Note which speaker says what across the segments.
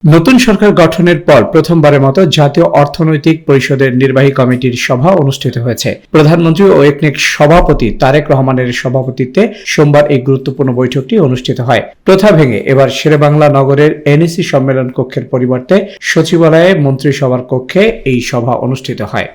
Speaker 1: নতুন সরকার গঠনের পর প্রথমবারের মতো জাতীয় অর্থনৈতিক পরিষদের নির্বাহী কমিটির সভা অনুষ্ঠিত হয়েছে। প্রধানমন্ত্রী ও একনেক সভাপতি তারেক রহমানের সভাপতিত্বে সোমবার এই গুরুত্বপূর্ণ বৈঠকটি অনুষ্ঠিত হয়। প্রথা ভেঙে এবার শেরেবাংলা নগরের এনএসি সম্মেলন কক্ষের পরিবর্তে সচিবালয়ে মন্ত্রিসভার কক্ষে এই সভা অনুষ্ঠিত হয়।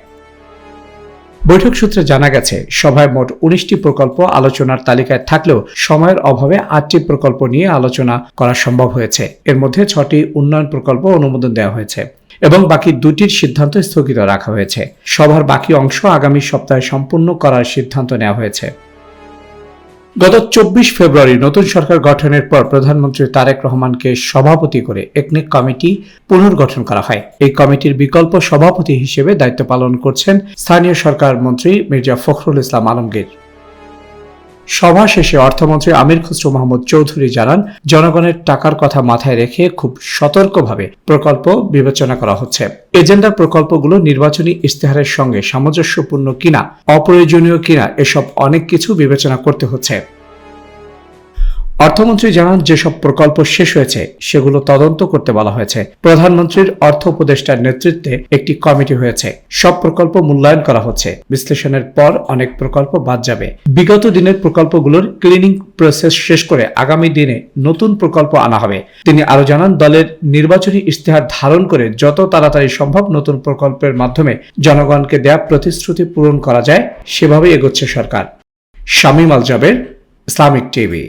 Speaker 1: বৈঠক সূত্রে জানা গেছে, সভায় মোট 19টি প্রকল্প আলোচনার তালিকায় থাকলেও সময়ের অভাবে 8টি প্রকল্প নিয়ে আলোচনা করা সম্ভব হয়েছে। এর মধ্যে 6টি উন্নয়ন প্রকল্প অনুমোদন দেওয়া হয়েছে এবং বাকি 2টির সিদ্ধান্ত স্থগিত রাখা হয়েছে। সভার বাকি অংশ আগামী সপ্তাহে সম্পূর্ণ করার সিদ্ধান্ত নেওয়া হয়েছে। গত 24 ফেব্রুয়ারি নতুন সরকার গঠনের পর প্রধানমন্ত্রী তারেক রহমানকে সভাপতি করে একনেক কমিটি পুনর্গঠন করা হয়। এই কমিটির বিকল্প সভাপতি হিসেবে দায়িত্ব পালন করছেন স্থানীয় সরকার মন্ত্রী মির্জা ফখরুল ইসলাম আলমগীর। সভা শেষে অর্থমন্ত্রী আমির খসরু মাহমুদ চৌধুরী জানান, জনগণের টাকার কথা মাথায় রেখে খুব সতর্কভাবে প্রকল্প বিবেচনা করা হচ্ছে। এজেন্ডার প্রকল্পগুলো নির্বাচনী ইশতেহারের সঙ্গে সামঞ্জস্যপূর্ণ কিনা, অপ্রয়োজনীয় কিনা এসব অনেক কিছু বিবেচনা করতে হচ্ছে। অর্থমন্ত্রী জানান, যেসব প্রকল্প শেষ হয়েছে সেগুলো তদন্ত করতে বলা হয়েছে। প্রধানমন্ত্রীর অর্থ উপদেষ্টার নেতৃত্বে একটি কমিটি হয়েছে। সব প্রকল্প মূল্যায়ন করা হচ্ছে। বিশ্লেষণের পর অনেক প্রকল্প বাদ যাবে। বিগত দিনের প্রকল্পগুলোর ক্লিনিং প্রসেস শেষ করে আগামী দিনে নতুন প্রকল্প আনা হবে। তিনি আরো জানান, দলের নির্বাচনী ইশতেহার ধারণ করে যত তাড়াতাড়ি সম্ভব নতুন প্রকল্পের মাধ্যমে জনগণকে দেয়া প্রতিশ্রুতি পূরণ করা যায় সেভাবেই এগোচ্ছে সরকার। শামীম আল জাবের, ইসলামিক টিভি।